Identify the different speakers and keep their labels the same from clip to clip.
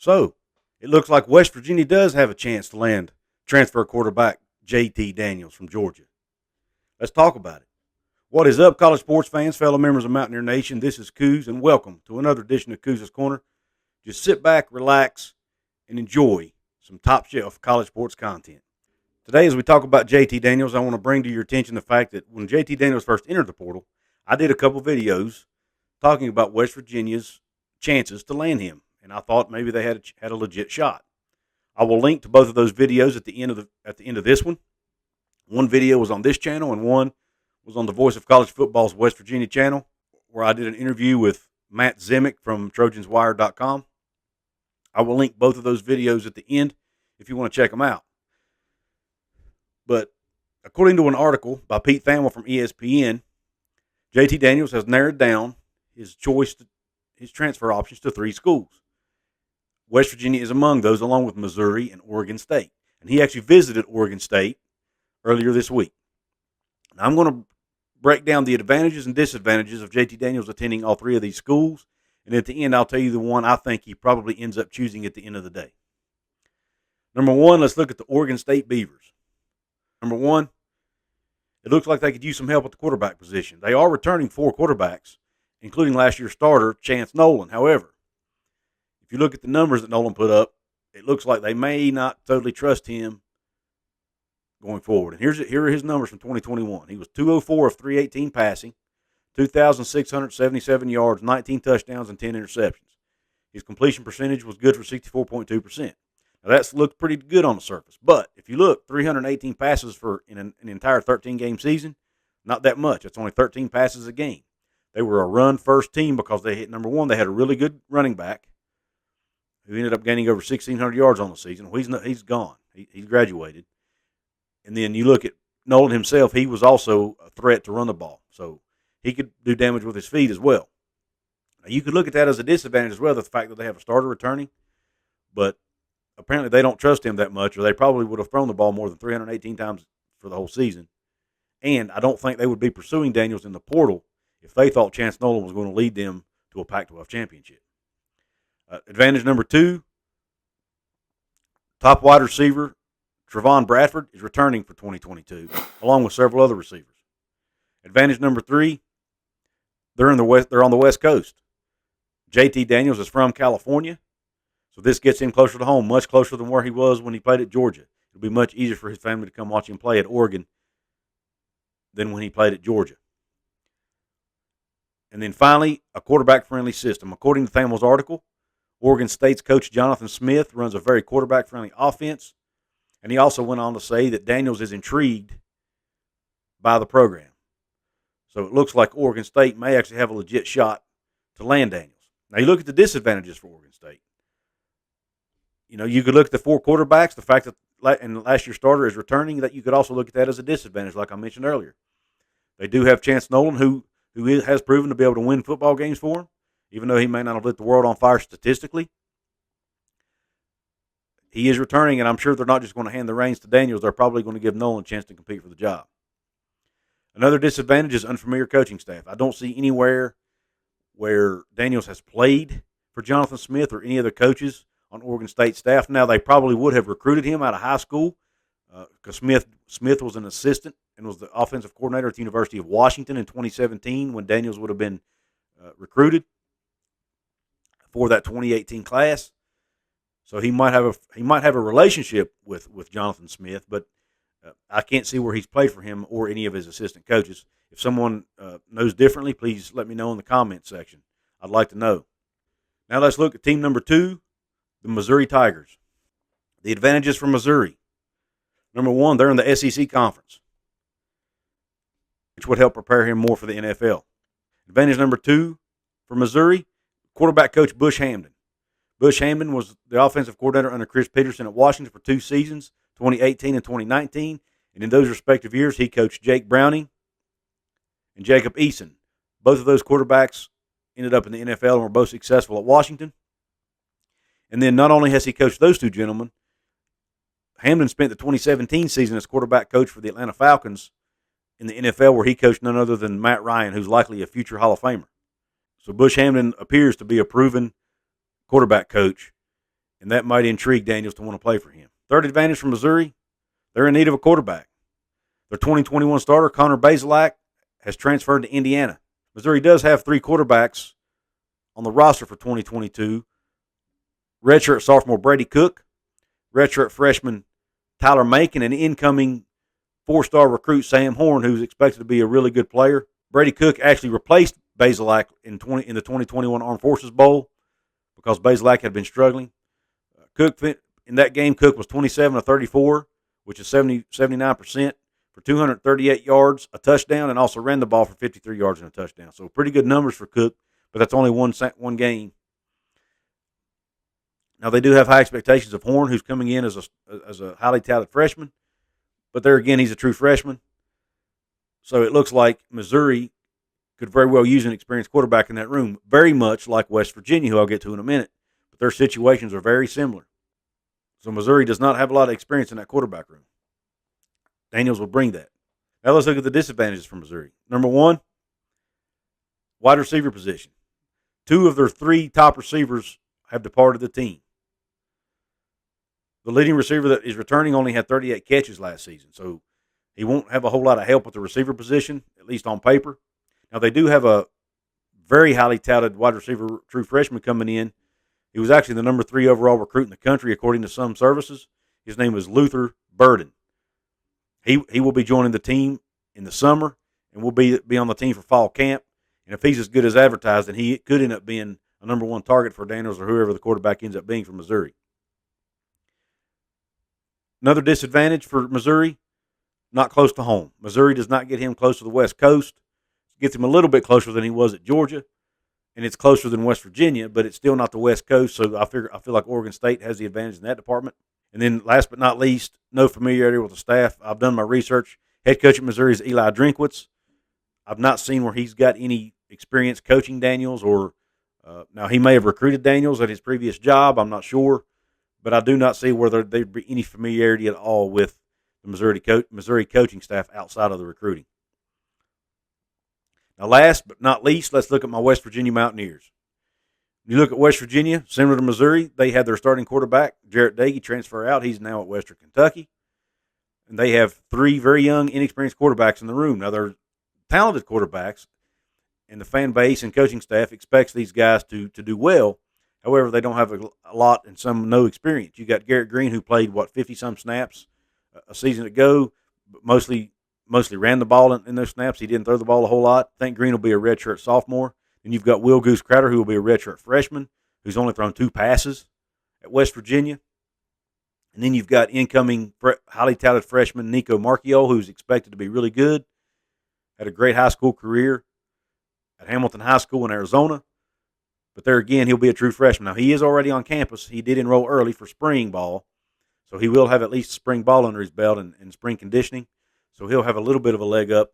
Speaker 1: So, it looks like West Virginia does have a chance to land transfer quarterback JT Daniels from Georgia. Let's talk about it. What is up, college sports fans, fellow members of Mountaineer Nation? This is Coos, and welcome to another edition of Coos' Corner. Just sit back, relax, and enjoy some top-shelf college sports content. Today, as we talk about JT Daniels, I want to bring to your attention the fact that when JT Daniels first entered the portal, I did a couple videos talking about West Virginia's chances to land him, and I thought maybe they had a legit shot. I will link to both of those videos at the end of this one. One video was on this channel, and one was on the Voice of College Football's West Virginia channel, where I did an interview with Matt Zimick from TrojansWire.com. I will link both of those videos at the end if you want to check them out. But according to an article by Pete Thamel from ESPN, JT Daniels has narrowed down his transfer options to 3 schools. West Virginia is among those, along with Missouri and Oregon State. And he actually visited Oregon State earlier this week. Now, I'm going to break down the advantages and disadvantages of JT Daniels attending all 3 of these schools. And at the end, I'll tell you the one I think he probably ends up choosing at the end of the day. Number 1, let's look at the Oregon State Beavers. Number 1, it looks like they could use some help at the quarterback position. They are returning 4 quarterbacks, including last year's starter, Chance Nolan. However, if you look at the numbers that Nolan put up, it looks like they may not totally trust him going forward. And here are his numbers from 2021. He was 204 of 318 passing, 2,677 yards, 19 touchdowns, and 10 interceptions. His completion percentage was good for 64.2%. Now, that's looked pretty good on the surface. But if you look, 318 passes in an entire 13-game season, not that much. It's only 13 passes a game. They were a run-first team because they hit, number 1, they had a really good running back who ended up gaining over 1,600 yards on the season. Well, he's gone. He's graduated. And then you look at Nolan himself, he was also a threat to run the ball. So he could do damage with his feet as well. Now, you could look at that as a disadvantage as well, the fact that they have a starter returning. But apparently they don't trust him that much, or they probably would have thrown the ball more than 318 times for the whole season. And I don't think they would be pursuing Daniels in the portal if they thought Chance Nolan was going to lead them to a Pac-12 championship. Advantage number 2, top wide receiver Trevon Bradford is returning for 2022, along with several other receivers. Advantage number 3, they're on the West Coast. JT Daniels is from California, so this gets him closer to home, much closer than where he was when he played at Georgia. It'll be much easier for his family to come watch him play at Oregon than when he played at Georgia. And then finally, a quarterback-friendly system. According to Thamel's article, Oregon State's coach Jonathan Smith runs a very quarterback-friendly offense, and he also went on to say that Daniels is intrigued by the program. So it looks like Oregon State may actually have a legit shot to land Daniels. Now, you look at the disadvantages for Oregon State. You know, you could look at the 4 quarterbacks, the fact that and last year's starter is returning, that you could also look at that as a disadvantage, like I mentioned earlier. They do have Chance Nolan, who has proven to be able to win football games for him, even though he may not have lit the world on fire statistically. He is returning, and I'm sure they're not just going to hand the reins to Daniels. They're probably going to give Nolan a chance to compete for the job. Another disadvantage is unfamiliar coaching staff. I don't see anywhere where Daniels has played for Jonathan Smith or any other coaches on Oregon State staff. Now, they probably would have recruited him out of high school because Smith was an assistant and was the offensive coordinator at the University of Washington in 2017 when Daniels would have been recruited for that 2018 class. So he might have a relationship with Jonathan Smith, but I can't see where he's played for him or any of his assistant coaches. If someone knows differently, please let me know in the comments section. I'd like to know. Now let's look at team number 2, the Missouri Tigers. The advantages for Missouri. Number 1, they're in the SEC conference, which would help prepare him more for the NFL. Advantage number 2 for Missouri, quarterback coach Bush Hamdan. Bush Hamdan was the offensive coordinator under Chris Peterson at Washington for 2 seasons, 2018 and 2019. And in those respective years, he coached Jake Browning and Jacob Eason. Both of those quarterbacks ended up in the NFL and were both successful at Washington. And then not only has he coached those 2 gentlemen, Hamdan spent the 2017 season as quarterback coach for the Atlanta Falcons in the NFL, where he coached none other than Matt Ryan, who's likely a future Hall of Famer. So Bush Hamdan appears to be a proven quarterback coach, and that might intrigue Daniels to want to play for him. Third advantage from Missouri, they're in need of a quarterback. Their 2021 starter, Connor Bazelak, has transferred to Indiana. Missouri does have 3 quarterbacks on the roster for 2022. Redshirt sophomore Brady Cook, redshirt freshman Tyler Macon, and incoming 4-star recruit Sam Horn, who's expected to be a really good player. Brady Cook actually replaced Bazelak in the 2021 Armed Forces Bowl because Bazelak had been struggling. In that game, Cook was 27 of 34, which is 79%, for 238 yards, a touchdown, and also ran the ball for 53 yards and a touchdown. So pretty good numbers for Cook, but that's only one game. Now, they do have high expectations of Horn, who's coming in as a highly touted freshman. But there again, he's a true freshman. So it looks like Missouri could very well use an experienced quarterback in that room, very much like West Virginia, who I'll get to in a minute. But their situations are very similar. So Missouri does not have a lot of experience in that quarterback room. Daniels will bring that. Now let's look at the disadvantages for Missouri. Number 1, wide receiver position. 2 of their 3 top receivers have departed the team. The leading receiver that is returning only had 38 catches last season, so he won't have a whole lot of help with the receiver position, at least on paper. Now, they do have a very highly touted wide receiver true freshman coming in. He was actually the number 3 overall recruit in the country, according to some services. His name is Luther Burden. He will be joining the team in the summer and will be on the team for fall camp. And if he's as good as advertised, then he could end up being a number 1 target for Daniels or whoever the quarterback ends up being for Missouri. Another disadvantage for Missouri, not close to home. Missouri does not get him close to the West Coast. It gets him a little bit closer than he was at Georgia, and it's closer than West Virginia, but it's still not the West Coast, so I feel like Oregon State has the advantage in that department. And then last but not least, no familiarity with the staff. I've done my research. Head coach at Missouri is Eli Drinkwitz. I've not seen where he's got any experience coaching Daniels, or now he may have recruited Daniels at his previous job. I'm not sure. But I do not see whether there'd be any familiarity at all with the Missouri coaching staff outside of the recruiting. Now, last but not least, let's look at my West Virginia Mountaineers. When you look at West Virginia, similar to Missouri, they had their starting quarterback, Jarret Doege, transfer out. He's now at Western Kentucky. And they have 3 very young, inexperienced quarterbacks in the room. Now, they're talented quarterbacks, and the fan base and coaching staff expects these guys to do well. However, they don't have a lot and some no experience. You got Garrett Green, who played, 50-some snaps a season ago, but mostly ran the ball in those snaps. He didn't throw the ball a whole lot. I think Green will be a redshirt sophomore. Then you've got Will Goose Crowder, who will be a redshirt freshman, who's only thrown 2 passes at West Virginia. And then you've got incoming highly touted freshman Nico Marchiol, who's expected to be really good. Had a great high school career at Hamilton High School in Arizona. But there again, he'll be a true freshman. Now, he is already on campus. He did enroll early for spring ball, so he will have at least spring ball under his belt and spring conditioning. So he'll have a little bit of a leg up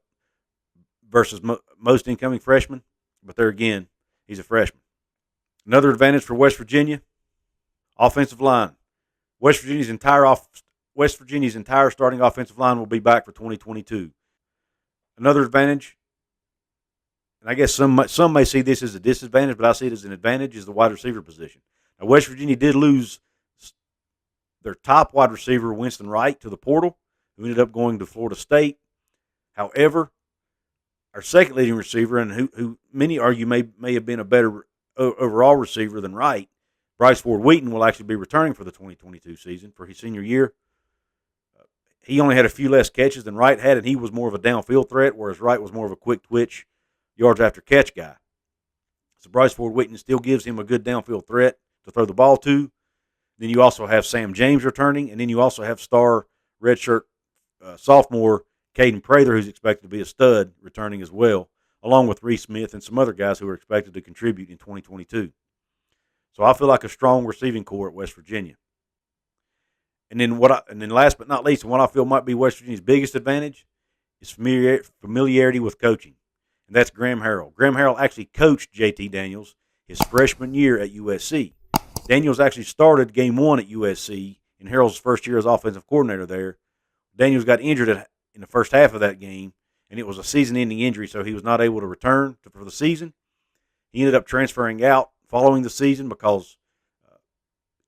Speaker 1: versus most incoming freshmen. But there again, he's a freshman. Another advantage for West Virginia, offensive line. West Virginia's entire starting offensive line will be back for 2022. Another advantage, and I guess some may see this as a disadvantage, but I see it as an advantage, is the wide receiver position. Now, West Virginia did lose their top wide receiver, Winston Wright, to the portal, who ended up going to Florida State. However, our second leading receiver, and who many argue may have been a better overall receiver than Wright, Bryce Ford Wheaton, will actually be returning for the 2022 season for his senior year. He only had a few less catches than Wright had, and he was more of a downfield threat, whereas Wright was more of a quick twitch, yards after catch guy. So Bryce Ford Wheaton still gives him a good downfield threat to throw the ball to. Then you also have Sam James returning, and then you also have star redshirt sophomore Caden Prather, who's expected to be a stud, returning as well, along with Reese Smith and some other guys who are expected to contribute in 2022. So I feel like a strong receiving core at West Virginia. And then last but not least, and what I feel might be West Virginia's biggest advantage, is familiarity with coaching. And that's Graham Harrell. Graham Harrell actually coached J.T. Daniels his freshman year at USC. Daniels actually started game 1 at USC in Harrell's first year as offensive coordinator there. Daniels got injured in the first half of that game, and it was a season-ending injury, so he was not able to return for the season. He ended up transferring out following the season because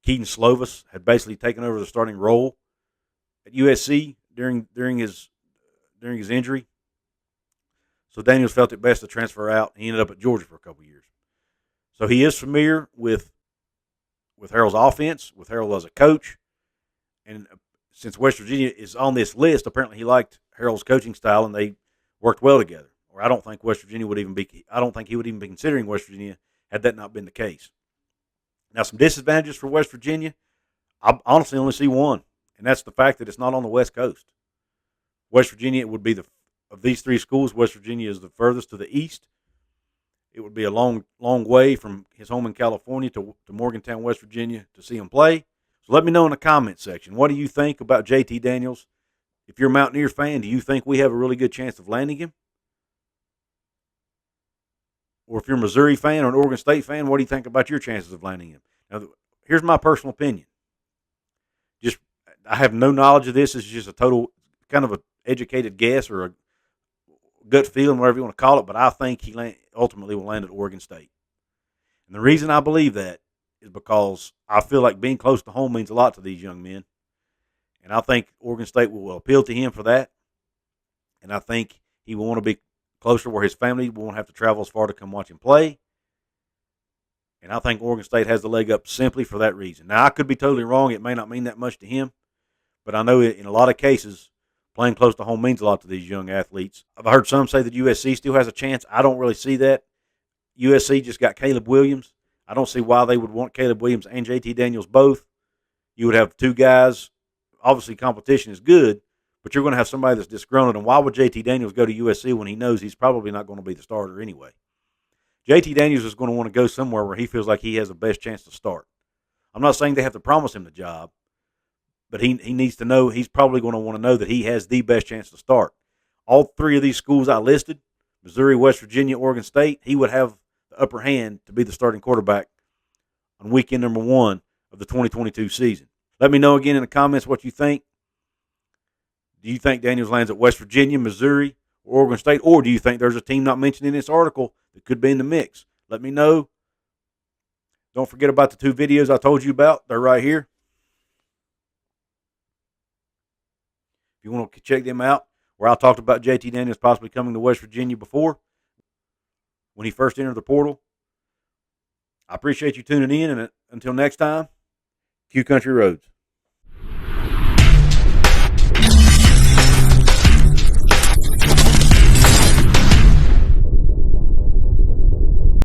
Speaker 1: Keaton Slovis had basically taken over the starting role at USC during his injury. So Daniels felt it best to transfer out. He ended up at Georgia for a couple of years. So he is familiar with Harrell's offense, with Harrell as a coach. And since West Virginia is on this list, apparently he liked Harrell's coaching style and they worked well together. Or I don't think he would even be considering West Virginia had that not been the case. Now, some disadvantages for West Virginia, I honestly only see one, and that's the fact that it's not on the West Coast. West Virginia would be of these three schools, West Virginia is the furthest to the east. It would be a long way from his home in California to Morgantown, West Virginia, to see him play. So let me know in the comments section. What do you think about JT Daniels? If you're a Mountaineer fan, do you think we have a really good chance of landing him? Or if you're a Missouri fan or an Oregon State fan, what do you think about your chances of landing him? Now, here's my personal opinion. I have no knowledge of this. It's just a total kind of an educated guess or a gut feeling, whatever you want to call it, but I think he ultimately will land at Oregon State. And the reason I believe that is because I feel like being close to home means a lot to these young men. And I think Oregon State will appeal to him for that. And I think he will want to be closer where his family won't have to travel as far to come watch him play. And I think Oregon State has the leg up simply for that reason. Now, I could be totally wrong. It may not mean that much to him. But I know in a lot of cases, playing close to home means a lot to these young athletes. I've heard some say that USC still has a chance. I don't really see that. USC just got Caleb Williams. I don't see why they would want Caleb Williams and JT Daniels both. You would have two guys. Obviously, competition is good, but you're going to have somebody that's disgruntled. And why would JT Daniels go to USC when he knows he's probably not going to be the starter anyway? JT Daniels is going to want to go somewhere where he feels like he has the best chance to start. I'm not saying they have to promise him the job, but he needs to know, he's probably going to want to know that he has the best chance to start. All three of these schools I listed, Missouri, West Virginia, Oregon State, he would have the upper hand to be the starting quarterback on weekend number 1 of the 2022 season. Let me know again in the comments what you think. Do you think Daniels lands at West Virginia, Missouri, or Oregon State, or do you think there's a team not mentioned in this article that could be in the mix? Let me know. Don't forget about the 2 videos I told you about. They're right here. If you want to check them out, where I talked about JT Daniels possibly coming to West Virginia before, when he first entered the portal. I appreciate you tuning in, and until next time, Q Country Roads.